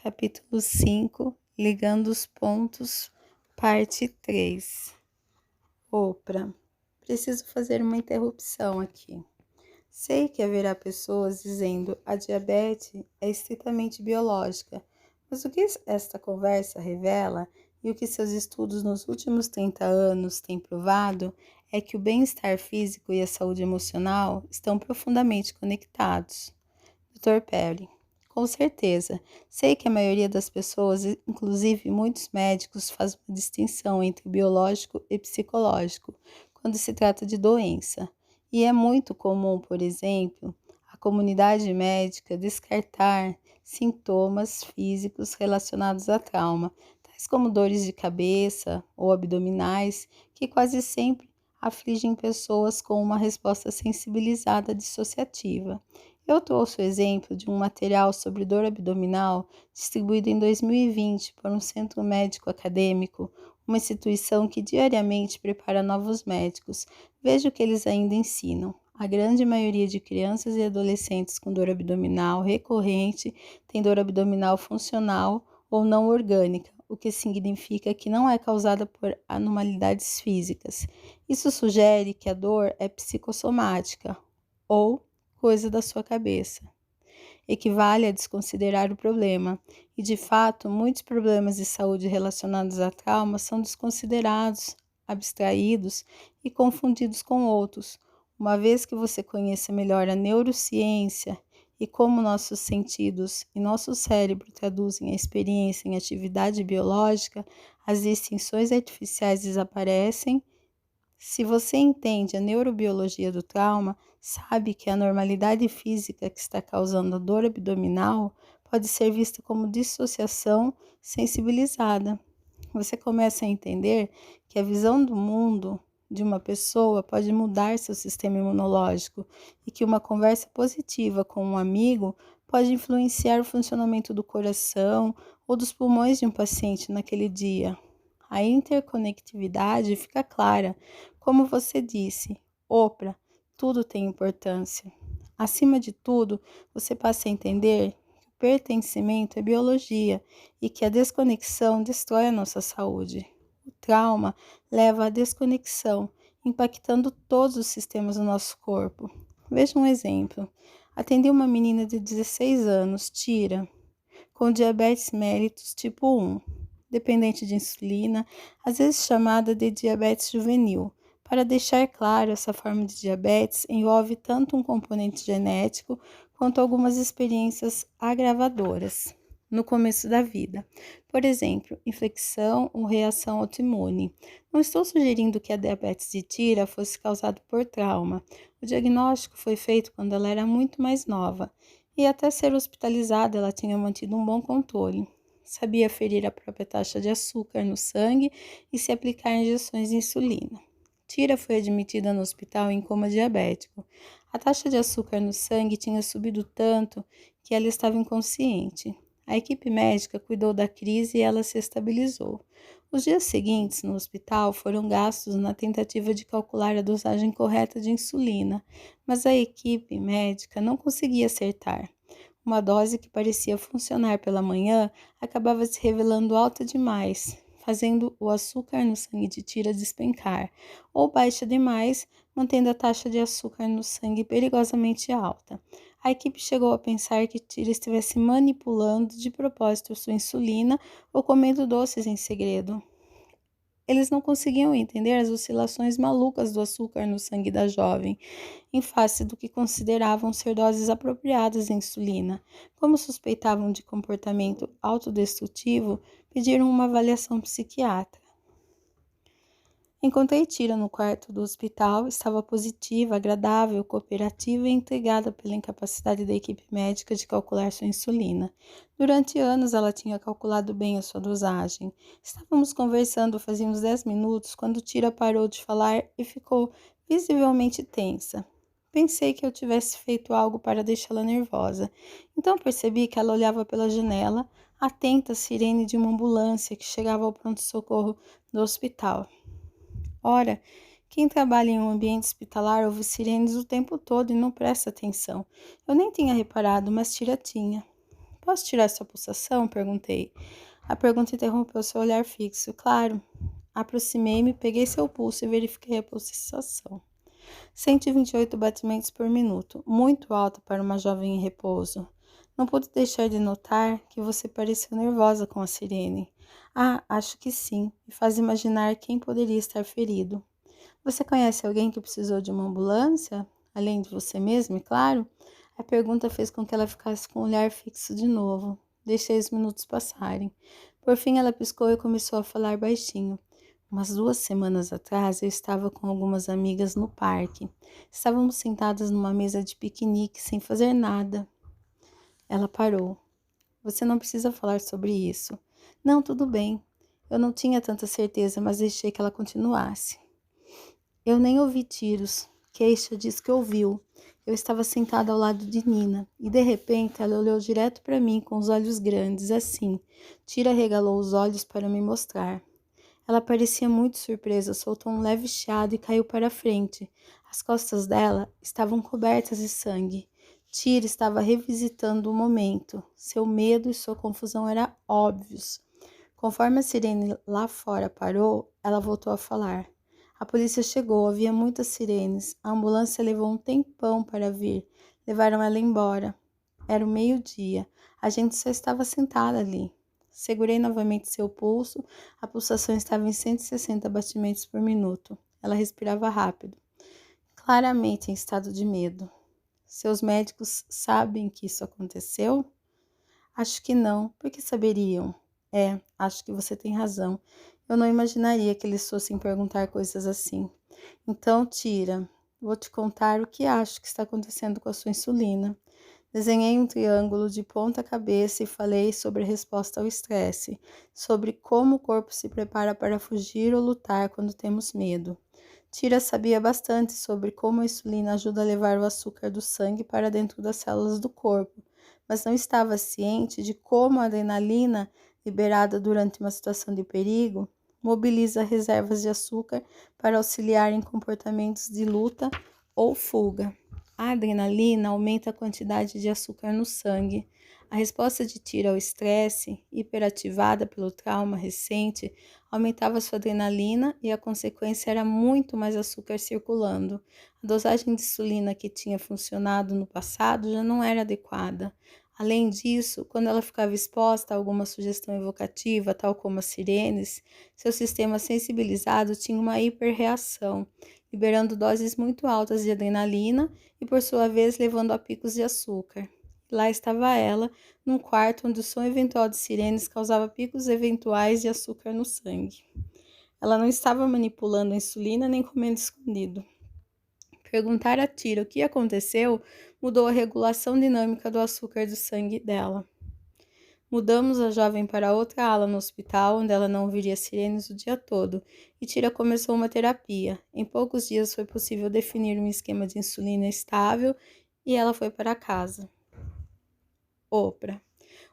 capítulo 5, Ligando os pontos, parte 3. Oprah, preciso fazer uma interrupção aqui. Sei que haverá pessoas dizendo a diabetes é estritamente biológica, mas o que esta conversa revela e o que seus estudos nos últimos 30 anos têm provado é que o bem-estar físico e a saúde emocional estão profundamente conectados. Dr. Perry: com certeza, sei que a maioria das pessoas, inclusive muitos médicos, faz uma distinção entre biológico e psicológico quando se trata de doença. E é muito comum, por exemplo, a comunidade médica descartar sintomas físicos relacionados a trauma, tais como dores de cabeça ou abdominais, que quase sempre afligem pessoas com uma resposta sensibilizada dissociativa. Eu trouxe o exemplo de um material sobre dor abdominal distribuído em 2020 por um centro médico acadêmico, uma instituição que diariamente prepara novos médicos. Veja o que eles ainda ensinam. A grande maioria de crianças e adolescentes com dor abdominal recorrente tem dor abdominal funcional ou não orgânica, o que significa que não é causada por anormalidades físicas. Isso sugere que a dor é psicossomática ou coisa da sua cabeça. Equivale a desconsiderar o problema, e de fato, muitos problemas de saúde relacionados a trauma são desconsiderados, abstraídos e confundidos com outros. Uma vez que você conheça melhor a neurociência e como nossos sentidos e nosso cérebro traduzem a experiência em atividade biológica, as distinções artificiais desaparecem. Se você entende a neurobiologia do trauma, sabe que a anormalidade física que está causando a dor abdominal pode ser vista como dissociação sensibilizada. Você começa a entender que a visão do mundo de uma pessoa pode mudar seu sistema imunológico e que uma conversa positiva com um amigo pode influenciar o funcionamento do coração ou dos pulmões de um paciente naquele dia. A interconectividade fica clara. Como você disse, Oprah, tudo tem importância. Acima de tudo, você passa a entender que o pertencimento é biologia e que a desconexão destrói a nossa saúde. O trauma leva à desconexão, impactando todos os sistemas do nosso corpo. Veja um exemplo. Atendi uma menina de 16 anos, Tira, com diabetes mellitus tipo 1, dependente de insulina, às vezes chamada de diabetes juvenil. Para deixar claro, essa forma de diabetes envolve tanto um componente genético quanto algumas experiências agravadoras no começo da vida. Por exemplo, infecção ou reação autoimune. Não estou sugerindo que a diabetes de Tira fosse causada por trauma. O diagnóstico foi feito quando ela era muito mais nova e até ser hospitalizada ela tinha mantido um bom controle. Sabia ferir a própria taxa de açúcar no sangue e se aplicar injeções de insulina. Tira foi admitida no hospital em coma diabético. A taxa de açúcar no sangue tinha subido tanto que ela estava inconsciente. A equipe médica cuidou da crise e ela se estabilizou. Os dias seguintes no hospital foram gastos na tentativa de calcular a dosagem correta de insulina, mas a equipe médica não conseguia acertar. Uma dose que parecia funcionar pela manhã acabava se revelando alta demais, fazendo o açúcar no sangue de Tira despencar, ou baixa demais, mantendo a taxa de açúcar no sangue perigosamente alta. A equipe chegou a pensar que Tira estivesse manipulando de propósito sua insulina ou comendo doces em segredo. Eles não conseguiam entender as oscilações malucas do açúcar no sangue da jovem, em face do que consideravam ser doses apropriadas de insulina. Como suspeitavam de comportamento autodestrutivo, pediram uma avaliação psiquiátrica. Encontrei Tira no quarto do hospital, estava positiva, agradável, cooperativa e intrigada pela incapacidade da equipe médica de calcular sua insulina. Durante anos ela tinha calculado bem a sua dosagem. Estávamos conversando fazia uns 10 minutos quando Tira parou de falar e ficou visivelmente tensa. Pensei que eu tivesse feito algo para deixá-la nervosa. Então percebi que ela olhava pela janela, atenta à sirene de uma ambulância que chegava ao pronto-socorro do hospital. Ora, quem trabalha em um ambiente hospitalar ouve sirenes o tempo todo e não presta atenção. Eu nem tinha reparado, mas Tira tinha. Posso tirar sua pulsação? Perguntei. A pergunta interrompeu seu olhar fixo. Claro. Aproximei-me, peguei seu pulso e verifiquei a pulsação. 128 batimentos por minuto, muito alta para uma jovem em repouso. Não pude deixar de notar que você pareceu nervosa com a sirene. Ah, acho que sim, me faz imaginar quem poderia estar ferido. Você conhece alguém que precisou de uma ambulância? Além de você mesmo, é claro? A pergunta fez com que ela ficasse com o olhar fixo de novo. Deixei os minutos passarem. Por fim, ela piscou e começou a falar baixinho. Umas 2 semanas atrás, eu estava com algumas amigas no parque. Estávamos sentadas numa mesa de piquenique, sem fazer nada. Ela parou. Você não precisa falar sobre isso. Não, tudo bem. Eu não tinha tanta certeza, mas deixei que ela continuasse. Eu nem ouvi tiros. Keisha disse que ouviu. Eu estava sentada ao lado de Nina, e de repente ela olhou direto para mim com os olhos grandes, assim. Tira regalou os olhos para me mostrar. Ela parecia muito surpresa, soltou um leve chiado e caiu para a frente. As costas dela estavam cobertas de sangue. Tira estava revisitando o momento. Seu medo e sua confusão eram óbvios. Conforme a sirene lá fora parou, ela voltou a falar. A polícia chegou, havia muitas sirenes. A ambulância levou um tempão para vir. Levaram ela embora. Era o meio-dia. A gente só estava sentada ali. Segurei novamente seu pulso. A pulsação estava em 160 batimentos por minuto. Ela respirava rápido, claramente em estado de medo. Seus médicos sabem que isso aconteceu? Acho que não. Por que saberiam? Acho que você tem razão. Eu não imaginaria que eles fossem perguntar coisas assim. Então, Tira, vou te contar o que acho que está acontecendo com a sua insulina. Desenhei um triângulo de ponta cabeça e falei sobre a resposta ao estresse, sobre como o corpo se prepara para fugir ou lutar quando temos medo. Tira sabia bastante sobre como a insulina ajuda a levar o açúcar do sangue para dentro das células do corpo, mas não estava ciente de como a adrenalina, liberada durante uma situação de perigo, mobiliza reservas de açúcar para auxiliar em comportamentos de luta ou fuga. A adrenalina aumenta a quantidade de açúcar no sangue. A resposta de Tira ao estresse, hiperativada pelo trauma recente, aumentava sua adrenalina e a consequência era muito mais açúcar circulando. A dosagem de insulina que tinha funcionado no passado já não era adequada. Além disso, quando ela ficava exposta a alguma sugestão evocativa, tal como as sirenes, seu sistema sensibilizado tinha uma hiperreação, liberando doses muito altas de adrenalina e, por sua vez, levando a picos de açúcar. Lá estava ela, num quarto onde o som eventual de sirenes causava picos eventuais de açúcar no sangue. Ela não estava manipulando a insulina nem comendo escondido. Perguntar a Tira o que aconteceu mudou a regulação dinâmica do açúcar do sangue dela. Mudamos a jovem para outra ala no hospital, onde ela não ouviria sirenes o dia todo, e Tira começou uma terapia. Em poucos dias foi possível definir um esquema de insulina estável e ela foi para casa. Oprah.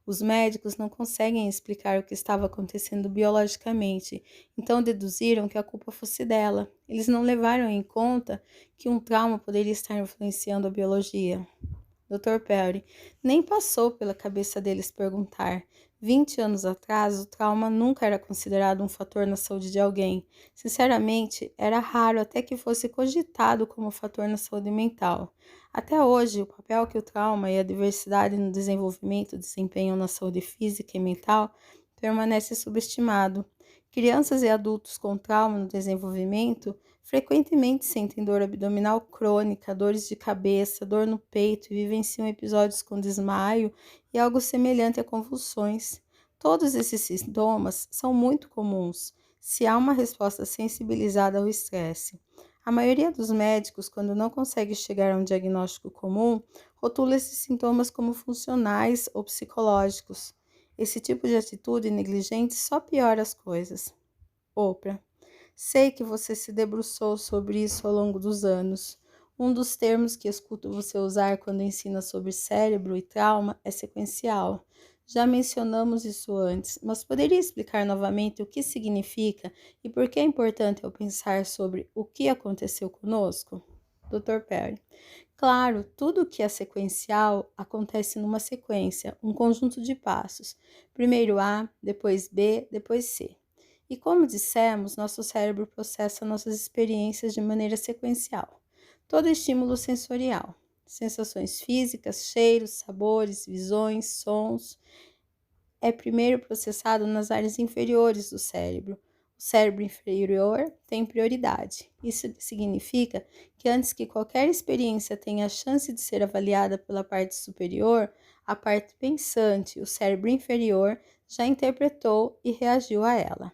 Os médicos não conseguem explicar o que estava acontecendo biologicamente, então deduziram que a culpa fosse dela. Eles não levaram em conta que um trauma poderia estar influenciando a biologia. Dr. Perry, nem passou pela cabeça deles perguntar. 20 anos atrás, o trauma nunca era considerado um fator na saúde de alguém. Sinceramente, era raro até que fosse cogitado como fator na saúde mental. Até hoje, o papel que o trauma e a diversidade no desenvolvimento desempenham na saúde física e mental permanece subestimado. Crianças e adultos com trauma no desenvolvimento frequentemente sentem dor abdominal crônica, dores de cabeça, dor no peito e vivenciam episódios com desmaio e algo semelhante a convulsões. Todos esses sintomas são muito comuns se há uma resposta sensibilizada ao estresse. A maioria dos médicos, quando não consegue chegar a um diagnóstico comum, rotula esses sintomas como funcionais ou psicológicos. Esse tipo de atitude negligente só piora as coisas. Oprah. Sei que você se debruçou sobre isso ao longo dos anos. Um dos termos que escuto você usar quando ensina sobre cérebro e trauma é sequencial. Já mencionamos isso antes, mas poderia explicar novamente o que significa e por que é importante eu pensar sobre o que aconteceu conosco? Dr. Perry. Claro, tudo que é sequencial acontece numa sequência, um conjunto de passos. Primeiro A, depois B, depois C. E como dissemos, nosso cérebro processa nossas experiências de maneira sequencial. Todo estímulo sensorial, sensações físicas, cheiros, sabores, visões, sons, é primeiro processado nas áreas inferiores do cérebro. O cérebro inferior tem prioridade. Isso significa que antes que qualquer experiência tenha a chance de ser avaliada pela parte superior, a parte pensante, o cérebro inferior, já interpretou e reagiu a ela.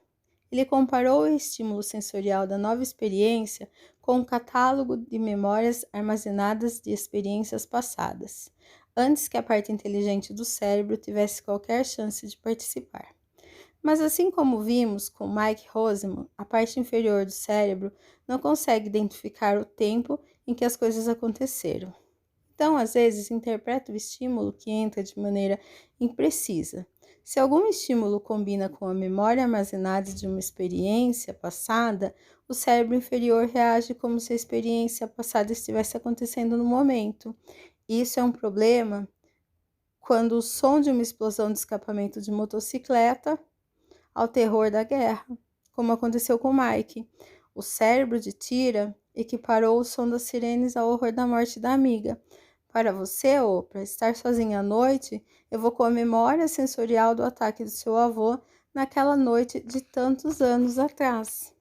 Ele comparou o estímulo sensorial da nova experiência com um catálogo de memórias armazenadas de experiências passadas, antes que a parte inteligente do cérebro tivesse qualquer chance de participar. Mas assim como vimos com Mike Roseman, a parte inferior do cérebro não consegue identificar o tempo em que as coisas aconteceram. Então, às vezes, interpreta o estímulo que entra de maneira imprecisa. Se algum estímulo combina com a memória armazenada de uma experiência passada, o cérebro inferior reage como se a experiência passada estivesse acontecendo no momento. Isso é um problema quando o som de uma explosão de escapamento de motocicleta ao terror da guerra, como aconteceu com Mike. O cérebro de Tira equiparou o som das sirenes ao horror da morte da amiga. Para você, Oprah, estar sozinha à noite evocou a memória sensorial do ataque do seu avô naquela noite de tantos anos atrás.